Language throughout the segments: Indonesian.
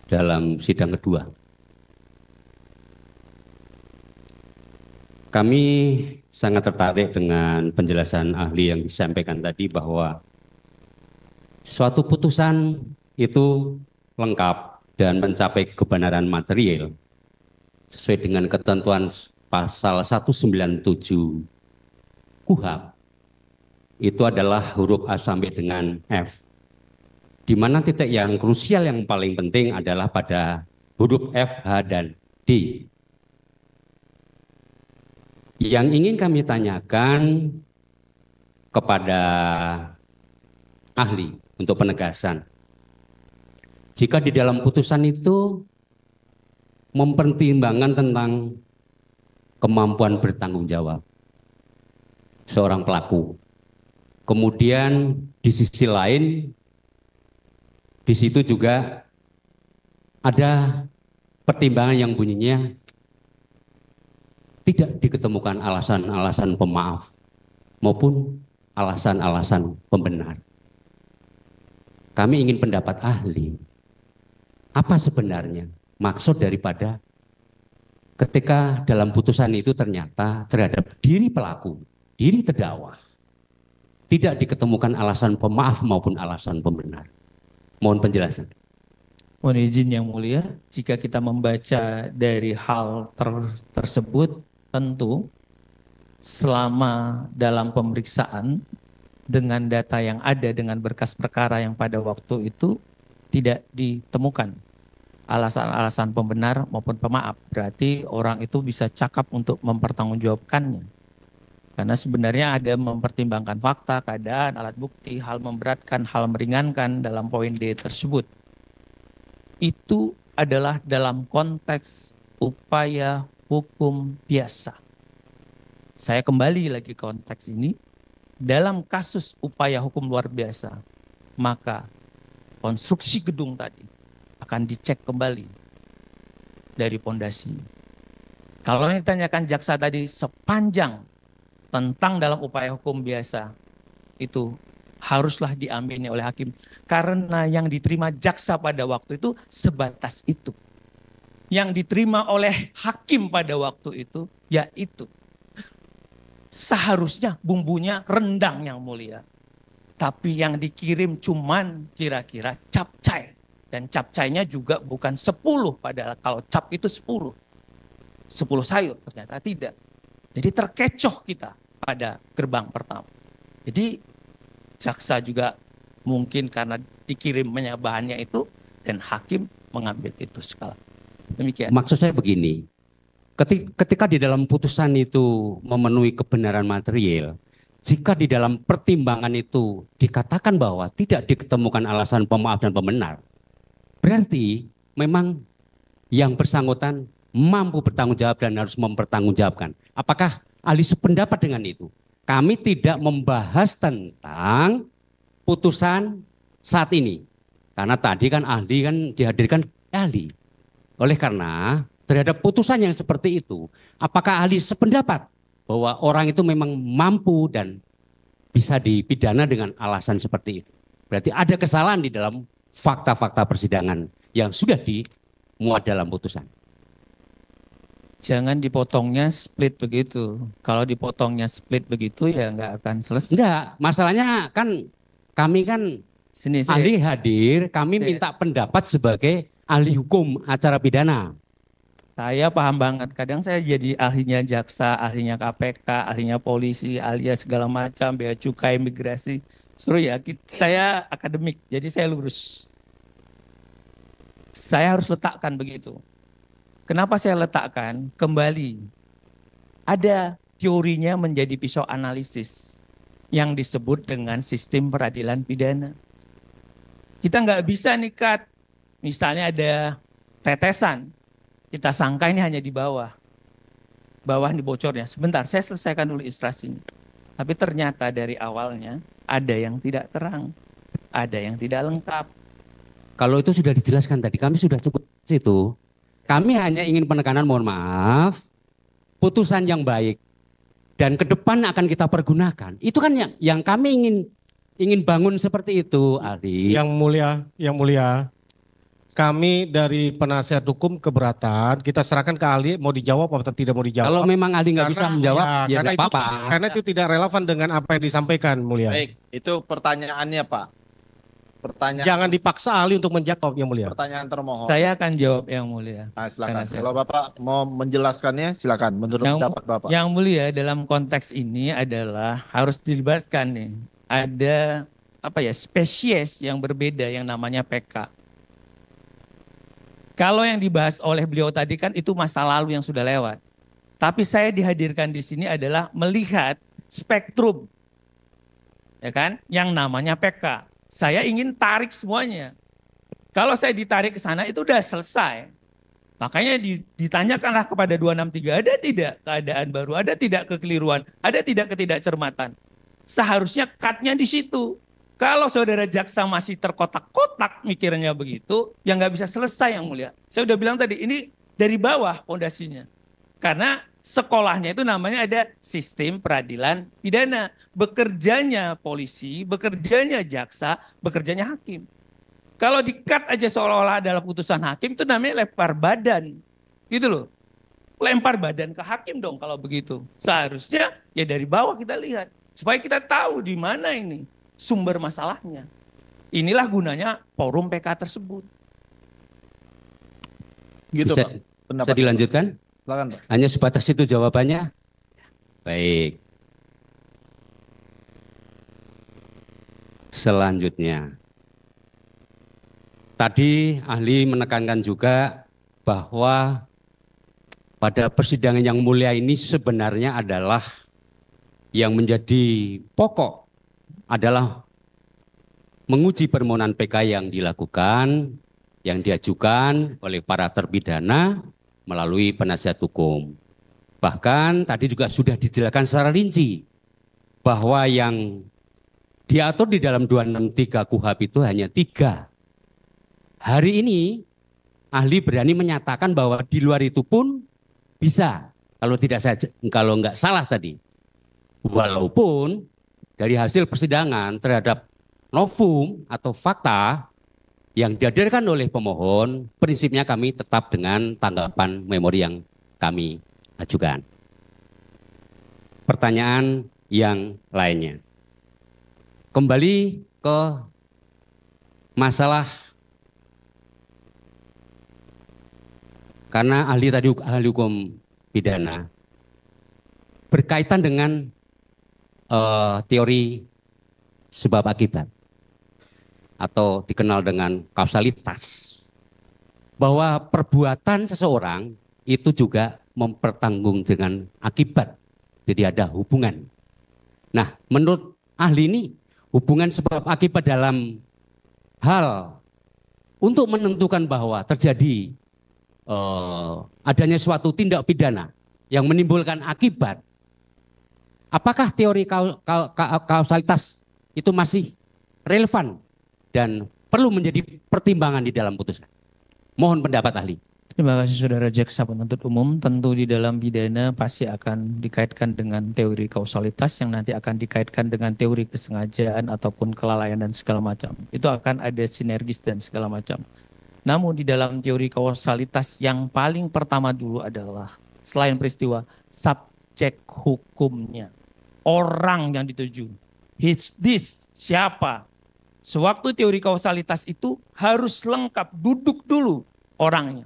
dalam sidang kedua. Kami sangat tertarik dengan penjelasan ahli yang disampaikan tadi bahwa suatu putusan itu lengkap dan mencapai kebenaran material sesuai dengan ketentuan pasal 197 KUHP itu adalah huruf A sampai dengan F. Di mana titik yang krusial yang paling penting adalah pada huruf F, H, dan D. Yang ingin kami tanyakan kepada ahli untuk penegasan. Jika di dalam putusan itu mempertimbangkan tentang kemampuan bertanggung jawab seorang pelaku. Kemudian di sisi lain, di situ juga ada pertimbangan yang bunyinya tidak diketemukan alasan-alasan pemaaf maupun alasan-alasan pembenar. Kami ingin pendapat ahli. Apa sebenarnya maksud daripada ketika dalam putusan itu ternyata terhadap diri pelaku, diri terdakwa, tidak diketemukan alasan pemaaf maupun alasan pembenar. Mohon penjelasan. Mohon izin yang mulia, jika kita membaca dari hal tersebut, tentu selama dalam pemeriksaan dengan data yang ada dengan berkas perkara yang pada waktu itu tidak ditemukan alasan-alasan pembenar maupun pemaaf. Berarti orang itu bisa cakap untuk mempertanggungjawabkannya. Karena sebenarnya ada mempertimbangkan fakta, keadaan, alat bukti, hal memberatkan, hal meringankan dalam poin D tersebut. Itu adalah dalam konteks upaya hukum biasa. Saya kembali lagi ke konteks ini. Dalam kasus upaya hukum luar biasa, maka konstruksi gedung tadi akan dicek kembali dari pondasi. Kalau yang ditanyakan jaksa tadi sepanjang tentang dalam upaya hukum biasa, itu haruslah diambilnya oleh hakim. Karena yang diterima jaksa pada waktu itu sebatas itu. Yang diterima oleh hakim pada waktu itu, yaitu seharusnya bumbunya rendang yang mulia. Tapi yang dikirim cuman kira-kira capcay. Dan capcaynya juga bukan 10, padahal kalau cap itu 10 sayur, ternyata tidak. Jadi terkecoh kita pada gerbang pertama. Jadi jaksa juga mungkin karena dikirimnya bahannya itu, dan hakim mengambil itu skala. Demikian. Maksud saya begini, ketika di dalam putusan itu memenuhi kebenaran material, jika di dalam pertimbangan itu dikatakan bahwa tidak diketemukan alasan pemaaf dan pembenar, berarti memang yang bersangkutan mampu bertanggung jawab dan harus mempertanggungjawabkan. Apakah ahli sependapat dengan itu? Kami tidak membahas tentang putusan saat ini. Karena tadi kan ahli kan dihadirkan ahli. Oleh karena terhadap putusan yang seperti itu, apakah ahli sependapat bahwa orang itu memang mampu dan bisa dipidana dengan alasan seperti itu? Berarti ada kesalahan di dalam fakta-fakta persidangan yang sudah dimuat dalam putusan. Jangan dipotongnya split begitu. Kalau dipotongnya split begitu ya nggak akan selesai. Enggak, masalahnya kan kami kan Sini ahli hadir, kami minta pendapat sebagai ahli hukum acara pidana. Saya paham banget. Kadang saya jadi ahlinya jaksa, ahlinya KPK, ahlinya polisi, ahlinya segala macam, bea cukai, imigrasi. Suruh ya, saya akademik, jadi saya lurus. Saya harus letakkan begitu. Kenapa saya letakkan? Kembali, ada teorinya menjadi pisau analisis yang disebut dengan sistem peradilan pidana. Kita nggak bisa nikat, misalnya ada tetesan, kita sangka ini hanya di bawah. Bawah ini bocornya. Sebentar, saya selesaikan dulu ilustrasinya. Tapi ternyata dari awalnya ada yang tidak terang, ada yang tidak lengkap. Kalau itu sudah dijelaskan tadi, kami sudah cukup situ. Kami hanya ingin penekanan, mohon maaf, putusan yang baik dan ke depan akan kita pergunakan. Itu kan yang kami ingin bangun seperti itu, Aldi. Yang mulia, kami dari penasihat hukum keberatan, kita serahkan ke ahli mau dijawab atau tidak mau dijawab. Kalau memang ahli nggak bisa menjawab, ya karena nggak apa-apa. Karena itu tidak relevan dengan apa yang disampaikan, Mulia. Baik, itu pertanyaannya Pak. Pertanyaan. Jangan dipaksa ahli untuk menjawab, Yang Mulia. Pertanyaan termohon. Saya akan jawab Yang Mulia. Nah, silakan. Karena Kalau Bapak mau menjelaskannya, silakan. Menurut pendapat Bapak. Yang Mulia, dalam konteks ini adalah harus dilibatkan nih. Ada spesies yang berbeda yang namanya PK. Kalau yang dibahas oleh beliau tadi kan itu masa lalu yang sudah lewat. Tapi saya dihadirkan di sini adalah melihat spektrum, ya kan, yang namanya PK. Saya ingin tarik semuanya. Kalau saya ditarik ke sana itu udah selesai. Makanya ditanyakanlah kepada 263, ada tidak keadaan baru, ada tidak kekeliruan, ada tidak ketidakcermatan. Seharusnya cut-nya di situ. Kalau saudara jaksa masih terkotak-kotak mikirnya begitu, ya nggak bisa selesai Yang Mulia. Saya udah bilang tadi, ini dari bawah pondasinya. Karena sekolahnya itu namanya ada sistem peradilan pidana. Bekerjanya polisi, bekerjanya jaksa, bekerjanya hakim. Kalau di-cut aja seolah-olah adalah putusan hakim, itu namanya lempar badan. Gitu loh. Lempar badan ke hakim dong kalau begitu. Seharusnya ya dari bawah kita lihat. Supaya kita tahu di mana ini sumber masalahnya. Inilah gunanya forum PK tersebut. Gitu Bisa, Pak. bisa dilanjutkan? Silakan Pak. Hanya sebatas itu jawabannya? Baik. Selanjutnya. Tadi ahli menekankan juga bahwa pada persidangan yang mulia ini sebenarnya adalah yang menjadi pokok adalah menguji permohonan PK yang dilakukan, yang diajukan oleh para terpidana melalui penasihat hukum. Bahkan tadi juga sudah dijelaskan secara rinci bahwa yang diatur di dalam 263 KUHP itu hanya 3. Hari ini ahli berani menyatakan bahwa di luar itu pun bisa, kalau nggak salah tadi. Walaupun dari hasil persidangan terhadap novum atau fakta yang dihadirkan oleh pemohon, prinsipnya kami tetap dengan tanggapan memori yang kami ajukan. Pertanyaan yang lainnya. Kembali ke masalah, karena ahli hukum pidana berkaitan dengan teori sebab akibat atau dikenal dengan kausalitas, bahwa perbuatan seseorang itu juga mempertanggung dengan akibat, jadi ada hubungan. Nah, menurut ahli ini hubungan sebab akibat dalam hal untuk menentukan bahwa terjadi adanya suatu tindak pidana yang menimbulkan akibat, apakah teori kausalitas itu masih relevan dan perlu menjadi pertimbangan di dalam putusan? Mohon pendapat ahli. Terima kasih Saudara Jaksa Penuntut Umum. Tentu di dalam pidana pasti akan dikaitkan dengan teori kausalitas yang nanti akan dikaitkan dengan teori kesengajaan ataupun kelalaian dan segala macam. Itu akan ada sinergis dan segala macam. Namun di dalam teori kausalitas yang paling pertama dulu adalah selain peristiwa, subjek hukumnya. Orang yang dituju. This, siapa? Sewaktu teori kausalitas itu harus lengkap, duduk dulu orangnya.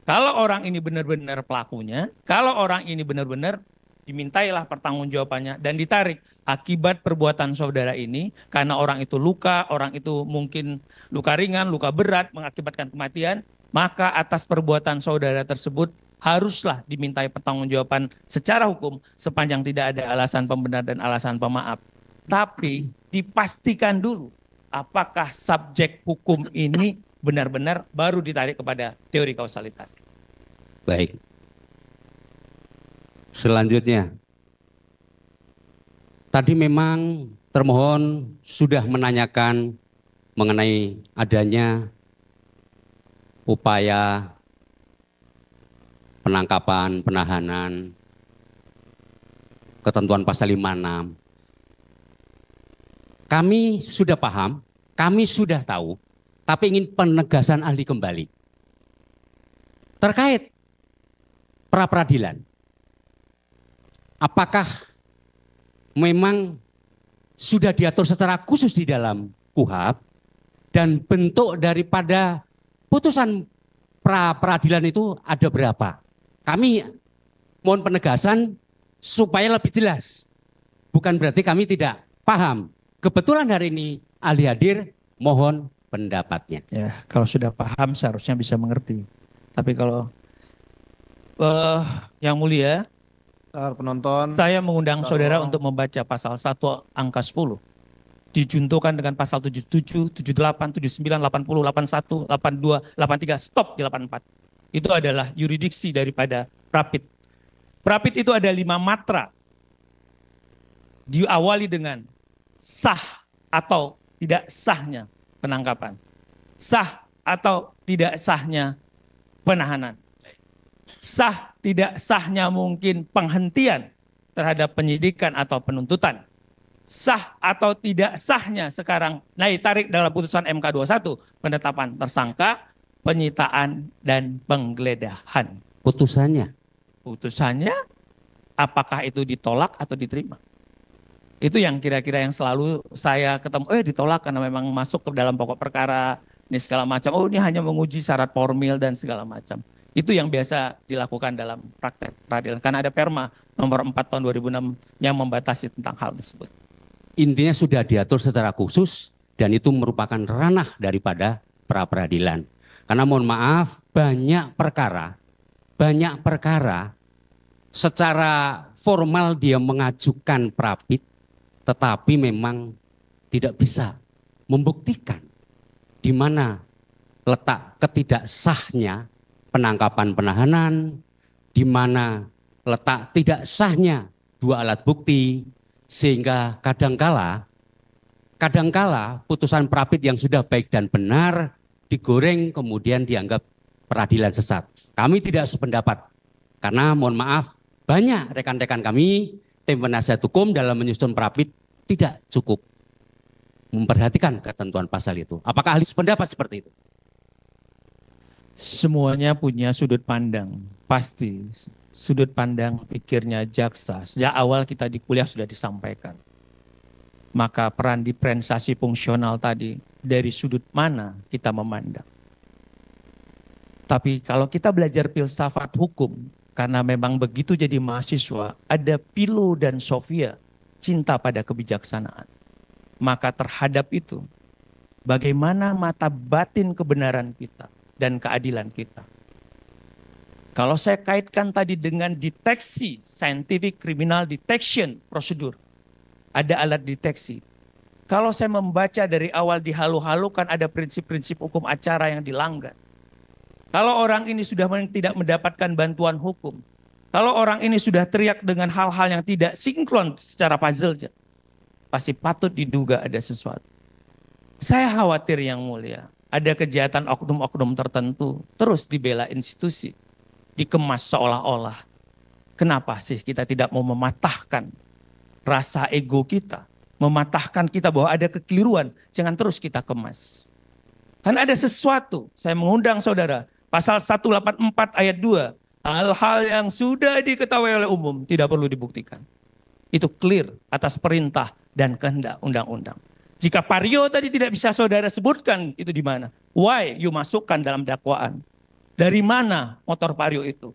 Kalau orang ini benar-benar pelakunya, kalau orang ini benar-benar dimintailah pertanggungjawabannya dan ditarik akibat perbuatan saudara ini, karena orang itu luka, orang itu mungkin luka ringan, luka berat mengakibatkan kematian, maka atas perbuatan saudara tersebut haruslah dimintai pertanggungjawaban secara hukum sepanjang tidak ada alasan pembenar dan alasan pemaaf. Tapi dipastikan dulu apakah subjek hukum ini benar-benar baru ditarik kepada teori kausalitas. Baik. Selanjutnya, tadi memang termohon sudah menanyakan mengenai adanya upaya penangkapan, penahanan, ketentuan pasal 56. Kami sudah paham, kami sudah tahu tapi ingin penegasan ahli kembali. Terkait pra-peradilan, apakah memang sudah diatur secara khusus di dalam KUHP dan bentuk daripada putusan pra-peradilan itu ada berapa? Kami mohon penegasan supaya lebih jelas. Bukan berarti kami tidak paham. Kebetulan hari ini ahli hadir, mohon pendapatnya. Ya, kalau sudah paham seharusnya bisa mengerti. Tapi kalau yang mulia, Penonton. saya mengundang Tolong. saudara untuk membaca pasal 1 angka 10. Dijuntukan dengan pasal 77, 78, 79, 80, 81, 82, 83, stop di 84. Itu adalah yuridiksi daripada prapit. Prapit itu ada 5 matra. Diawali dengan sah atau tidak sahnya penangkapan. Sah atau tidak sahnya penahanan. Sah tidak sahnya mungkin penghentian terhadap penyidikan atau penuntutan. Sah atau tidak sahnya sekarang tarik dalam putusan MK 21 penetapan tersangka, penyitaan dan penggeledahan. Putusannya. Putusannya apakah itu ditolak atau diterima? Itu yang kira-kira yang selalu saya ketemu, ditolak karena memang masuk ke dalam pokok perkara, ini segala macam. Oh, ini hanya menguji syarat formil dan segala macam. Itu yang biasa dilakukan dalam praktek peradilan. Karena ada Perma nomor 4 tahun 2006 yang membatasi tentang hal tersebut. Intinya sudah diatur secara khusus dan itu merupakan ranah daripada pra-peradilan. Karena mohon maaf, banyak perkara secara formal dia mengajukan prapit, tetapi memang tidak bisa membuktikan di mana letak ketidaksahnya penangkapan penahanan, di mana letak tidak sahnya 2 alat bukti, sehingga kadangkala putusan prapit yang sudah baik dan benar digoreng kemudian dianggap peradilan sesat. Kami tidak sependapat karena mohon maaf banyak rekan-rekan kami tim penasihat hukum dalam menyusun prapit tidak cukup memperhatikan ketentuan pasal itu. Apakah ahli sependapat seperti itu? Semuanya punya sudut pandang, pasti. Sudut pandang pikirnya jaksa. Sejak awal kita di kuliah sudah disampaikan. Maka peran diferensiasi fungsional tadi, dari sudut mana kita memandang. Tapi kalau kita belajar filsafat hukum, karena memang begitu jadi mahasiswa, ada Philo dan Sophia, cinta pada kebijaksanaan. Maka terhadap itu, bagaimana mata batin kebenaran kita dan keadilan kita. Kalau saya kaitkan tadi dengan deteksi, scientific criminal detection prosedur, ada alat deteksi. Kalau saya membaca dari awal dihalu-halukan ada prinsip-prinsip hukum acara yang dilanggar. Kalau orang ini sudah tidak mendapatkan bantuan hukum, kalau orang ini sudah teriak dengan hal-hal yang tidak sinkron secara puzzle, pasti patut diduga ada sesuatu. Saya khawatir yang mulia, ada kejahatan oknum-oknum tertentu terus dibela institusi, dikemas seolah-olah. Kenapa sih kita tidak mau mematahkan rasa ego kita, mematahkan kita bahwa ada kekeliruan, jangan terus kita kemas. Karena ada sesuatu, saya mengundang saudara, pasal 184 ayat 2, hal-hal yang sudah diketahui oleh umum tidak perlu dibuktikan. Itu clear atas perintah dan kehendak undang-undang. Jika Vario tadi tidak bisa saudara sebutkan itu di mana, why you masukkan dalam dakwaan? Dari mana motor Vario itu?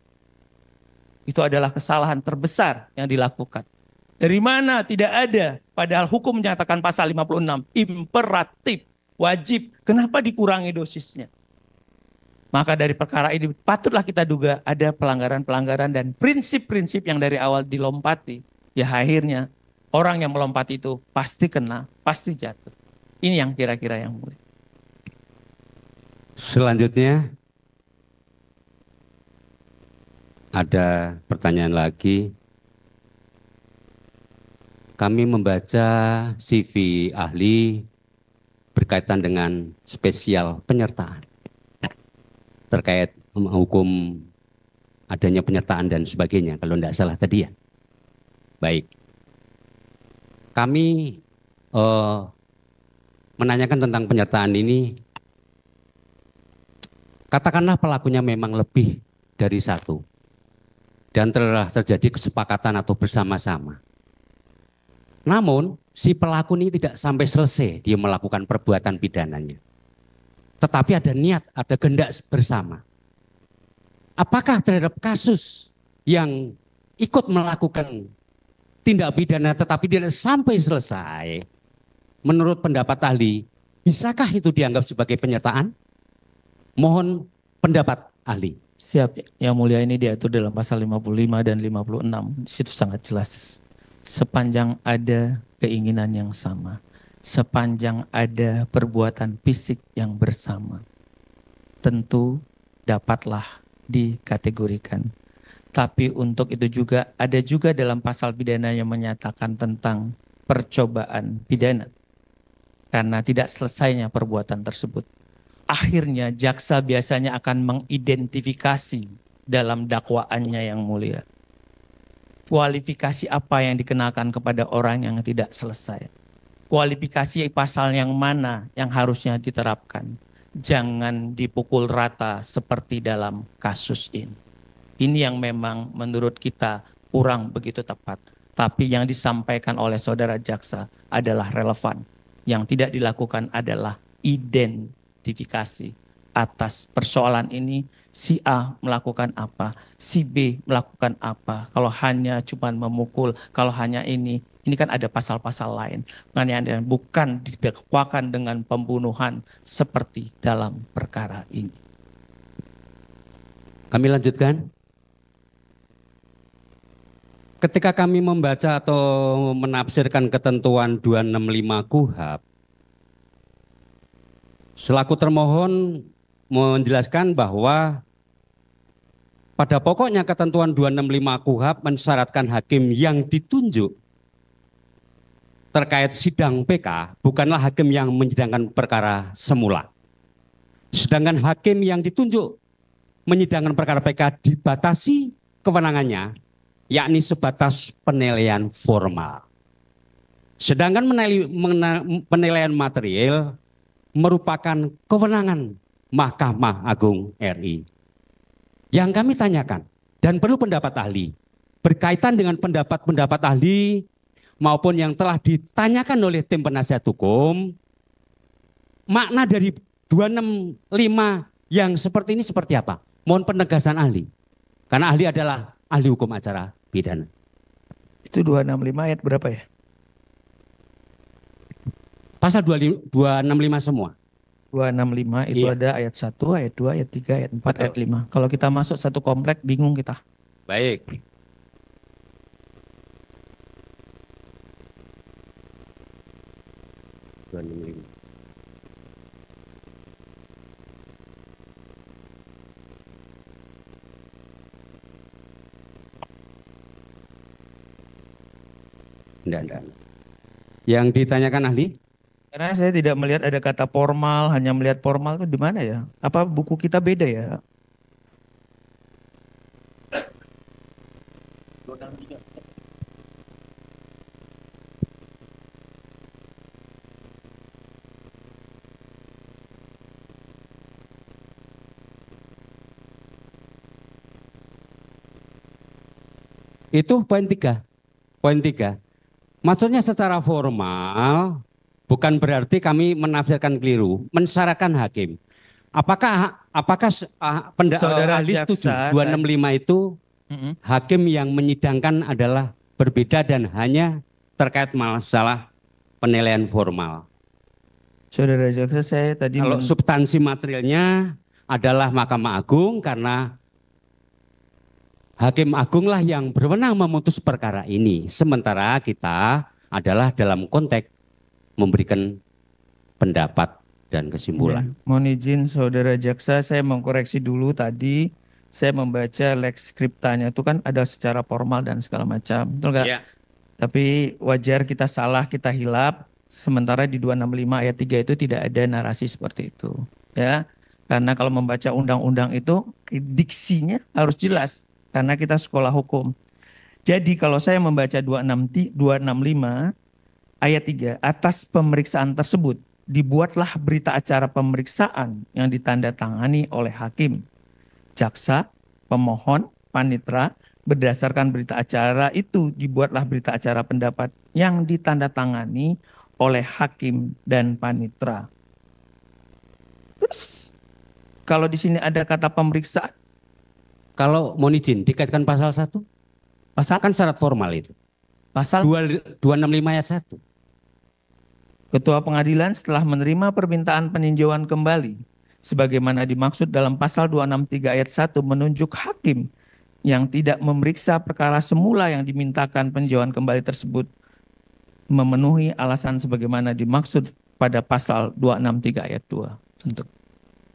Itu adalah kesalahan terbesar yang dilakukan. Dari mana tidak ada, padahal hukum menyatakan pasal 56, imperatif, wajib. Kenapa dikurangi dosisnya? Maka dari perkara ini patutlah kita duga ada pelanggaran-pelanggaran dan prinsip-prinsip yang dari awal dilompati. Ya akhirnya orang yang melompat itu pasti kena, pasti jatuh. Ini yang kira-kira yang mulia. Selanjutnya ada pertanyaan lagi. Kami membaca CV ahli berkaitan dengan spesial penyertaan terkait hukum adanya penyertaan dan sebagainya kalau tidak salah tadi ya. Baik. Kami menanyakan tentang penyertaan ini Katakanlah pelakunya memang lebih dari satu dan telah terjadi kesepakatan atau bersama-sama. Namun si pelaku ini tidak sampai selesai dia melakukan perbuatan pidananya. Tetapi ada niat, ada kehendak bersama. Apakah terhadap kasus yang ikut melakukan tindak pidana tetapi tidak sampai selesai, menurut pendapat ahli, bisakah itu dianggap sebagai penyertaan? Mohon pendapat ahli. Siap, yang mulia, ini diatur dalam pasal 55 dan 56. Di situ sangat jelas. Sepanjang ada keinginan yang sama, sepanjang ada perbuatan fisik yang bersama, tentu dapatlah dikategorikan. Tapi untuk itu juga ada juga dalam pasal pidana yang menyatakan tentang percobaan pidana. Karena tidak selesainya perbuatan tersebut. Akhirnya jaksa biasanya akan mengidentifikasi dalam dakwaannya yang mulia. Kualifikasi apa yang dikenakan kepada orang yang tidak selesai. Kualifikasi pasal yang mana yang harusnya diterapkan. Jangan dipukul rata seperti dalam kasus ini. Ini yang memang menurut kita kurang begitu tepat. Tapi yang disampaikan oleh saudara jaksa adalah relevan. Yang tidak dilakukan adalah identifikasi atas persoalan ini. Si A melakukan apa, si B melakukan apa. Kalau hanya cuma memukul, kalau hanya ini kan ada pasal-pasal lain. Makanya bukan didakwakan dengan pembunuhan seperti dalam perkara ini. Kami lanjutkan. Ketika kami membaca atau menafsirkan ketentuan 265 KUHP, selaku termohon menjelaskan bahwa pada pokoknya ketentuan 265 KUHP mensyaratkan hakim yang ditunjuk terkait sidang PK bukanlah hakim yang menyidangkan perkara semula. Sedangkan hakim yang ditunjuk menyidangkan perkara PK dibatasi kewenangannya, yakni sebatas penilaian formal. Sedangkan penilaian material merupakan kewenangan Mahkamah Agung RI. Yang kami tanyakan dan perlu pendapat ahli berkaitan dengan pendapat-pendapat ahli maupun yang telah ditanyakan oleh tim penasihat hukum, makna dari 265 yang seperti ini seperti apa? Mohon penegasan ahli. Karena ahli adalah ahli hukum acara pidana. Itu 265 ayat berapa ya? Pasal 265 semua. 265 itu Iya. ada ayat 1, ayat 2, ayat 3, ayat 4, Betul. ayat 5. Kalau kita masuk satu komplek bingung kita. Baik. Enggak. Yang ditanyakan ahli? Karena saya tidak melihat ada kata formal, hanya melihat formal itu di mana ya? Apa buku kita beda ya? Itu poin 3. Poin 3. Maksudnya secara formal bukan berarti kami menafsirkan keliru, mensyaratkan hakim. Apakah Saudara ahli setuju jaksa 265 itu Mm-mm. hakim yang menyidangkan adalah berbeda dan hanya terkait masalah penilaian formal. Saudara jaksa, saya tadi Kalau substansi materialnya adalah Mahkamah Agung karena Hakim Agung lah yang berwenang memutus perkara ini. Sementara kita adalah dalam konteks memberikan pendapat dan kesimpulan. Ya, mohon izin saudara jaksa, saya mengkoreksi dulu tadi. Saya membaca lex scriptanya itu kan ada secara formal dan segala macam. Betul nggak? Ya. Tapi wajar kita salah, kita hilap. Sementara di 265 ayat 3 itu tidak ada narasi seperti itu. Ya, karena kalau membaca undang-undang itu diksinya harus jelas. Karena kita sekolah hukum. Jadi kalau saya membaca 265 ayat 3, atas pemeriksaan tersebut dibuatlah berita acara pemeriksaan yang ditandatangani oleh hakim, jaksa, pemohon, panitera. Berdasarkan berita acara itu dibuatlah berita acara pendapat yang ditandatangani oleh hakim dan panitera. Terus kalau di sini ada kata pemeriksaan, Kalau mohon izin dikaitkan pasal 1, pasal kan syarat formal itu. pasal 265 ayat 1. Ketua pengadilan setelah menerima permintaan peninjauan kembali sebagaimana dimaksud dalam pasal 263 ayat 1 menunjuk hakim yang tidak memeriksa perkara semula yang dimintakan peninjauan kembali tersebut memenuhi alasan sebagaimana dimaksud pada pasal 263 ayat 2. Untuk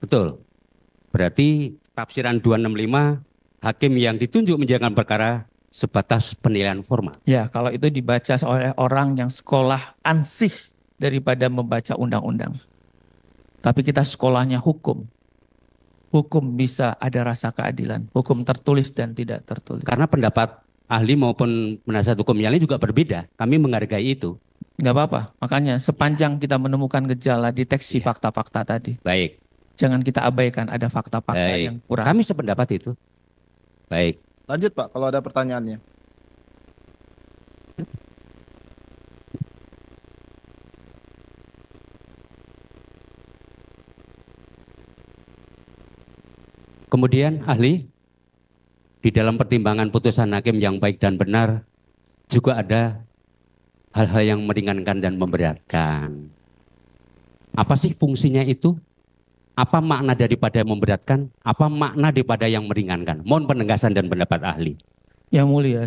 Betul. Berarti tafsiran 265 hakim yang ditunjuk menjalankan perkara sebatas penilaian formal. ya, kalau itu dibaca oleh orang yang sekolah ansih daripada membaca undang-undang. Tapi kita sekolahnya hukum. Hukum bisa ada rasa keadilan. Hukum tertulis dan tidak tertulis. Karena pendapat ahli maupun penasihat hukum yang lain juga berbeda. Kami menghargai itu. Nggak apa-apa. Makanya sepanjang kita menemukan gejala deteksi fakta-fakta tadi, Baik. jangan kita abaikan ada fakta-fakta Baik. yang kurang. Kami sependapat itu. Baik. Lanjut Pak, kalau ada pertanyaannya. Kemudian ahli, di dalam pertimbangan putusan hakim yang baik dan benar juga ada hal-hal yang meringankan dan memberatkan. Apa sih fungsinya itu? Apa makna daripada memberatkan? Apa makna daripada yang meringankan? Mohon penegasan dan pendapat ahli. Yang mulia,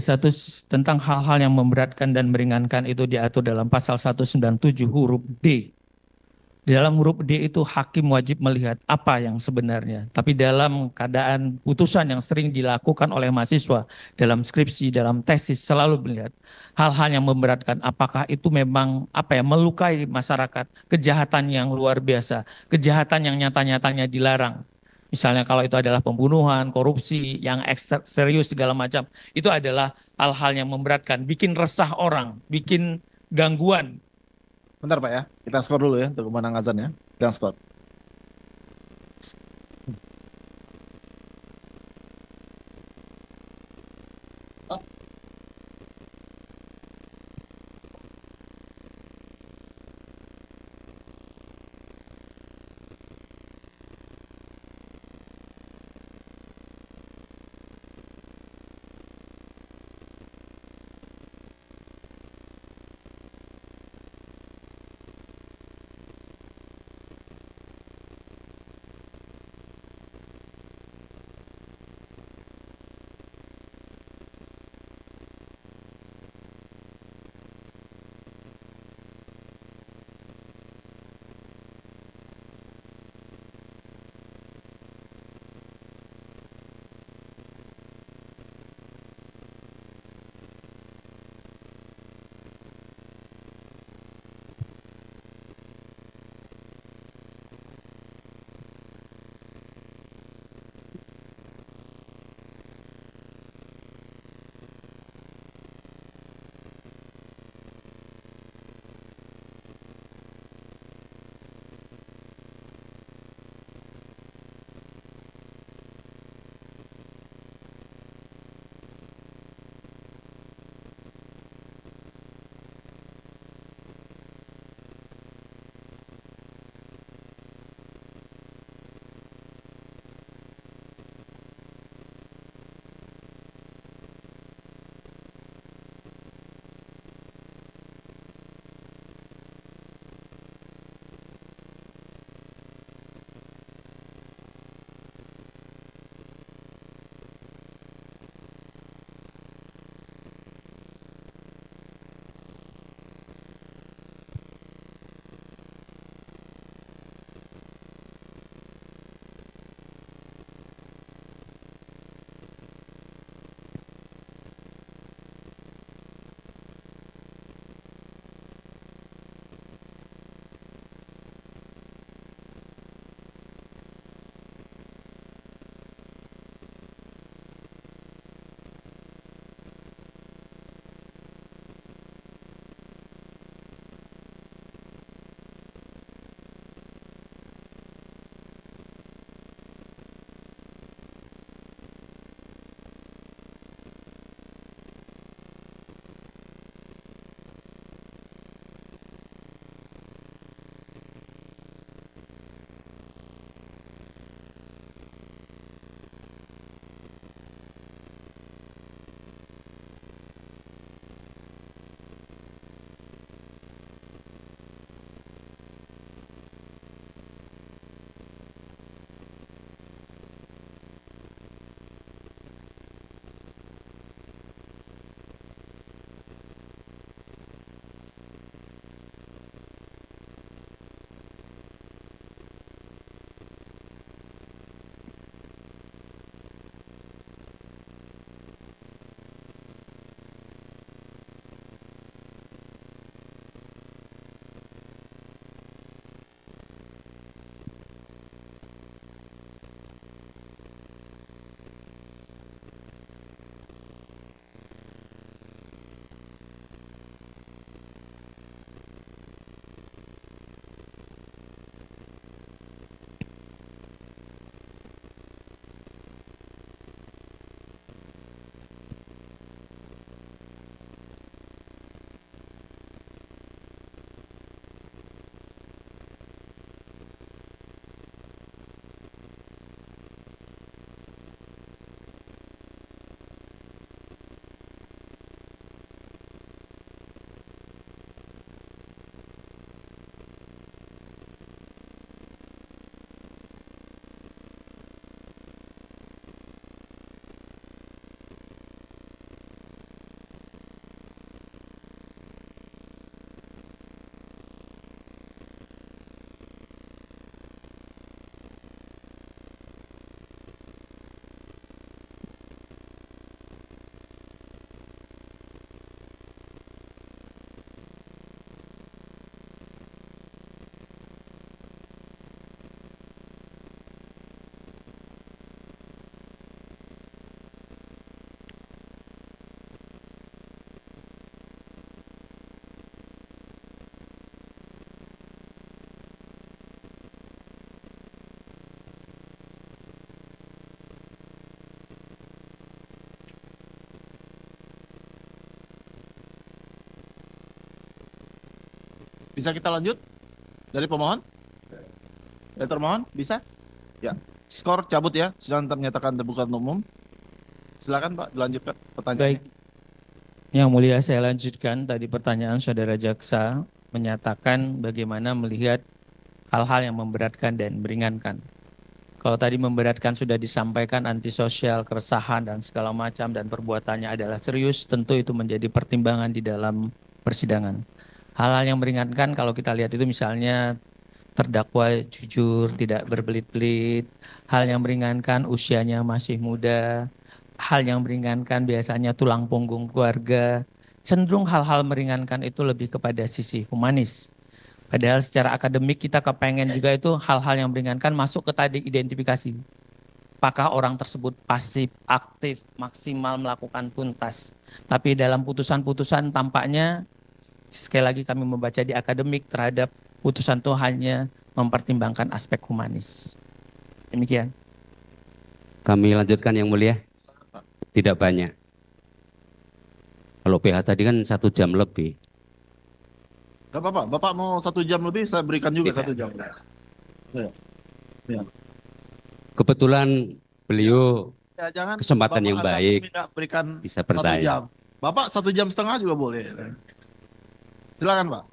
tentang hal-hal yang memberatkan dan meringankan itu diatur dalam pasal 197 huruf D. Di dalam huruf D itu hakim wajib melihat apa yang sebenarnya. Tapi dalam keadaan putusan yang sering dilakukan oleh mahasiswa dalam skripsi, dalam tesis selalu melihat hal-hal yang memberatkan. Apakah itu memang melukai masyarakat, kejahatan yang luar biasa, kejahatan yang nyata-nyatanya dilarang. Misalnya kalau itu adalah pembunuhan, korupsi, yang serius segala macam, itu adalah hal-hal yang memberatkan, bikin resah orang, bikin gangguan. Bentar Pak ya, kita skor dulu ya untuk kemenangan azan ya. Kita skor. Bisa kita lanjut dari pemohon? Dari termohon bisa? Ya. Skor cabut ya, sidang menyatakan terbuka untuk umum. Silakan Pak, dilanjutkan pertanyaannya. Baik. Yang mulia, saya lanjutkan tadi pertanyaan saudara jaksa menyatakan bagaimana melihat hal-hal yang memberatkan dan meringankan. Kalau tadi memberatkan sudah disampaikan, antisosial, keresahan dan segala macam, dan perbuatannya adalah serius, tentu itu menjadi pertimbangan di dalam persidangan. Hal-hal yang meringankan kalau kita lihat itu misalnya terdakwa jujur, tidak berbelit-belit. Hal yang meringankan usianya masih muda. Hal yang meringankan biasanya tulang punggung keluarga. Cenderung hal-hal meringankan itu lebih kepada sisi humanis. Padahal secara akademik kita kepengen juga itu hal-hal yang meringankan masuk ke tadi identifikasi. Apakah orang tersebut pasif, aktif, maksimal melakukan tuntas. Tapi dalam putusan-putusan tampaknya sekali lagi kami membaca di akademik terhadap putusan itu hanya mempertimbangkan aspek humanis. Demikian. Kami lanjutkan yang mulia. Tidak banyak. Kalau PH tadi kan 1 jam lebih. Gak apa-apa, Bapak mau 1 jam lebih, saya berikan juga Tidak. 1 jam. Ya. Kebetulan beliau Ya, jangan kesempatan Bapak yang ada baik minta berikan bisa 1 bertanya. jam. Bapak 1 jam setengah juga boleh. Silakan Pak.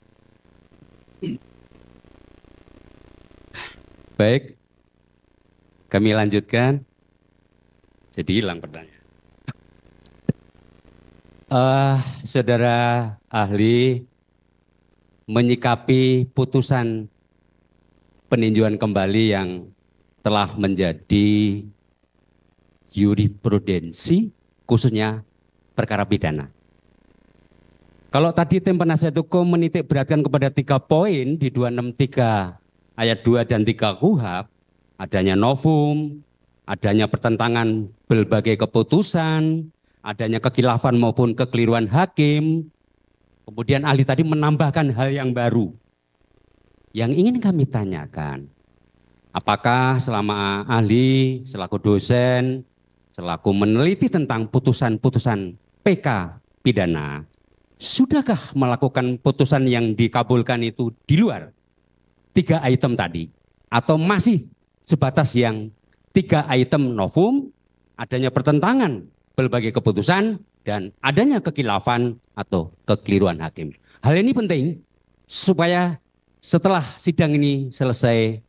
Baik, kami lanjutkan. Jadi hilang pertanyaan. Saudara ahli menyikapi putusan peninjauan kembali yang telah menjadi jurisprudensi khususnya perkara pidana. Kalau tadi tim penasihat hukum menitik beratkan kepada 3 poin di 263 ayat 2 dan 3 KUHP, adanya novum, adanya pertentangan berbagai keputusan, adanya kekhilafan maupun kekeliruan hakim. Kemudian ahli tadi menambahkan hal yang baru. Yang ingin kami tanyakan, apakah selama ahli selaku dosen, selaku meneliti tentang putusan-putusan PK pidana, sudahkah melakukan putusan yang dikabulkan itu di luar 3 item tadi? Atau masih sebatas yang 3 item novum, adanya pertentangan berbagai keputusan, dan adanya kekhilafan atau kekeliruan hakim. Hal ini penting supaya setelah sidang ini selesai,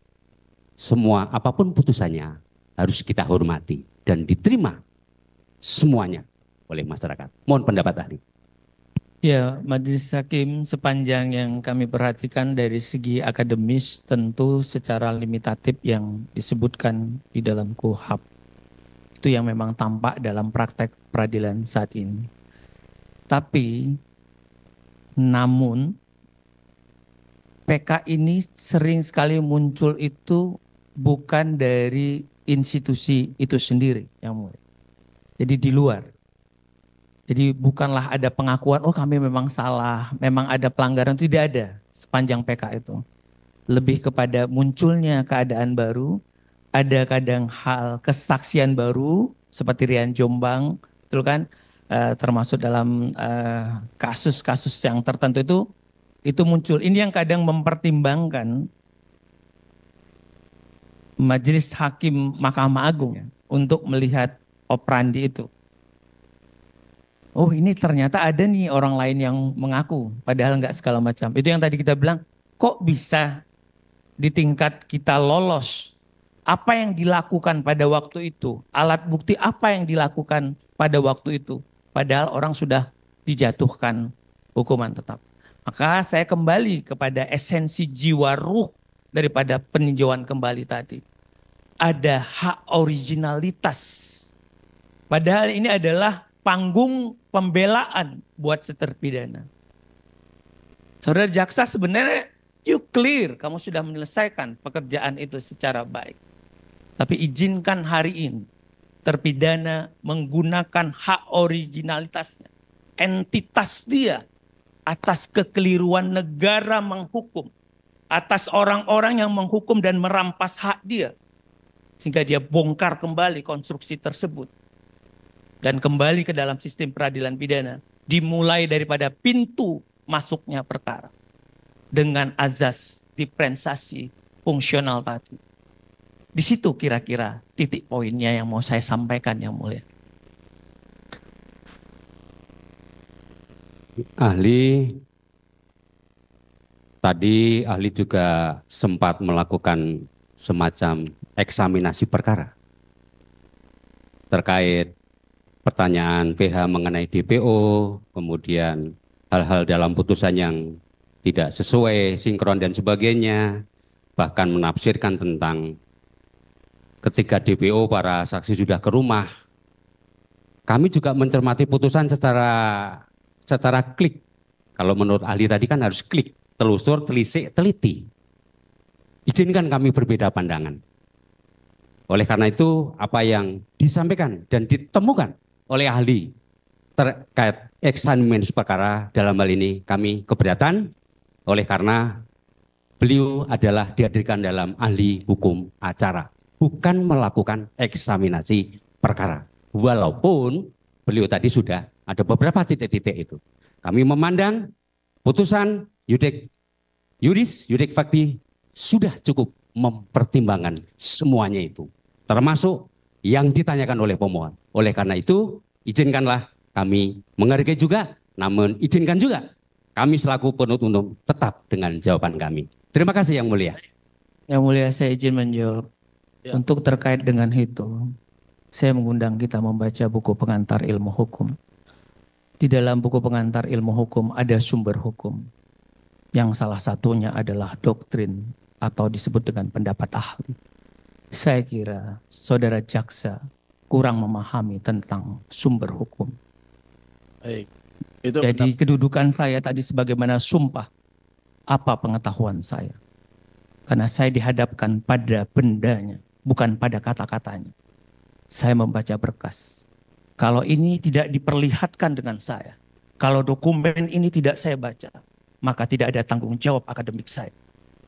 semua apapun putusannya harus kita hormati dan diterima semuanya oleh masyarakat. Mohon pendapat ahli. Ya, Majelis Hakim sepanjang yang kami perhatikan dari segi akademis tentu secara limitatif yang disebutkan di dalam KUHP. Itu yang memang tampak dalam praktek peradilan saat ini. Tapi, namun PK ini sering sekali muncul itu bukan dari institusi itu sendiri, yang mulia. Jadi di luar. Jadi bukanlah ada pengakuan, oh kami memang salah, memang ada pelanggaran, tidak ada sepanjang PK itu. Lebih kepada munculnya keadaan baru, ada kadang hal kesaksian baru, seperti Rian Jombang, betul kan? Termasuk dalam kasus-kasus yang tertentu itu muncul. Ini yang kadang mempertimbangkan Majelis Hakim Mahkamah Agung untuk melihat operandi itu. Oh ini ternyata ada nih orang lain yang mengaku, padahal nggak segala macam. Itu yang tadi kita bilang, kok bisa di tingkat kita lolos? Apa yang dilakukan pada waktu itu? Alat bukti apa yang dilakukan pada waktu itu? Padahal orang sudah dijatuhkan hukuman tetap. Maka saya kembali kepada esensi jiwa ruh daripada peninjauan kembali tadi. Ada hak originalitas. Padahal ini adalah panggung pembelaan buat si terpidana. Saudara jaksa sebenarnya you clear, kamu sudah menyelesaikan pekerjaan itu secara baik. Tapi izinkan hari ini terpidana menggunakan hak originalitasnya, entitas dia atas kekeliruan negara menghukum, atas orang-orang yang menghukum dan merampas hak dia. Sehingga dia bongkar kembali konstruksi tersebut. Dan kembali ke dalam sistem peradilan pidana. Dimulai daripada pintu masuknya perkara. dengan azas diferensiasi fungsional tadi. Di situ kira-kira titik poinnya yang mau saya sampaikan yang mulia. Ahli, tadi ahli juga sempat melakukan semacam eksaminasi perkara terkait pertanyaan PH mengenai DPO, kemudian hal-hal dalam putusan yang tidak sesuai, sinkron dan sebagainya, bahkan menafsirkan tentang ketika DPO para saksi sudah ke rumah. Kami juga mencermati putusan secara klik. Kalau menurut ahli tadi kan harus klik, telusur, telisik, teliti. Izinkan kami berbeda pandangan. Oleh karena itu, apa yang disampaikan dan ditemukan oleh ahli terkait eksaminasi perkara dalam hal ini kami keberatan, oleh karena beliau adalah dihadirkan dalam ahli hukum acara, bukan melakukan eksaminasi perkara. Walaupun beliau tadi sudah ada beberapa titik-titik itu. Kami memandang putusan yudik fakti sudah cukup mempertimbangkan semuanya itu, termasuk yang ditanyakan oleh pemohon. Oleh karena itu, izinkanlah kami menghargai juga, namun izinkan juga kami selaku penuntut umum tetap dengan jawaban kami. Terima kasih Yang Mulia. Yang mulia, saya izin menjawab. Ya. Untuk terkait dengan itu, saya mengundang kita membaca buku pengantar ilmu hukum. Di dalam buku pengantar ilmu hukum ada sumber hukum, yang salah satunya adalah doktrin atau disebut dengan pendapat ahli. Saya kira saudara jaksa kurang memahami tentang sumber hukum. Baik. Itu Jadi kedudukan saya tadi sebagaimana sumpah, apa pengetahuan saya? Karena saya dihadapkan pada bendanya, bukan pada kata-katanya. Saya membaca berkas. Kalau ini tidak diperlihatkan dengan saya, kalau dokumen ini tidak saya baca, maka tidak ada tanggung jawab akademik saya.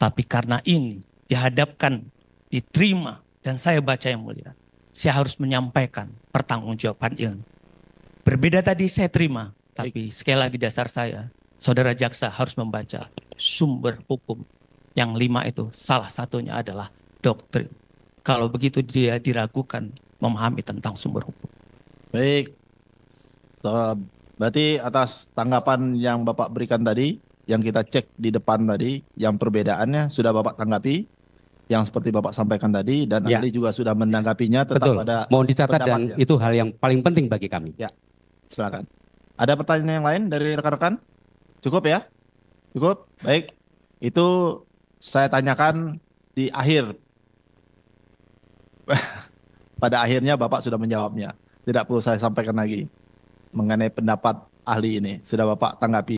Tapi karena ini dihadapkan, diterima, dan saya baca yang mulia, saya harus menyampaikan pertanggungjawaban ilmu. Berbeda tadi saya terima, tapi sekali lagi dasar saya, saudara jaksa harus membaca sumber hukum. Yang 5 itu salah satunya adalah doktrin. Kalau begitu dia diragukan memahami tentang sumber hukum. baik. Berarti atas tanggapan yang Bapak berikan tadi, yang kita cek di depan tadi, yang perbedaannya sudah Bapak tanggapi, yang seperti Bapak sampaikan tadi, dan Ya. ahli juga sudah menanggapinya tetap Betul, ada mohon dicatat dan pendapatnya. itu hal yang paling penting bagi kami. Silakan. Ada pertanyaan yang lain dari rekan-rekan? Cukup ya? Cukup? Baik. Itu saya tanyakan di akhir. Pada akhirnya Bapak sudah menjawabnya. Tidak perlu saya sampaikan lagi mengenai pendapat ahli ini. Sudah Bapak tanggapi.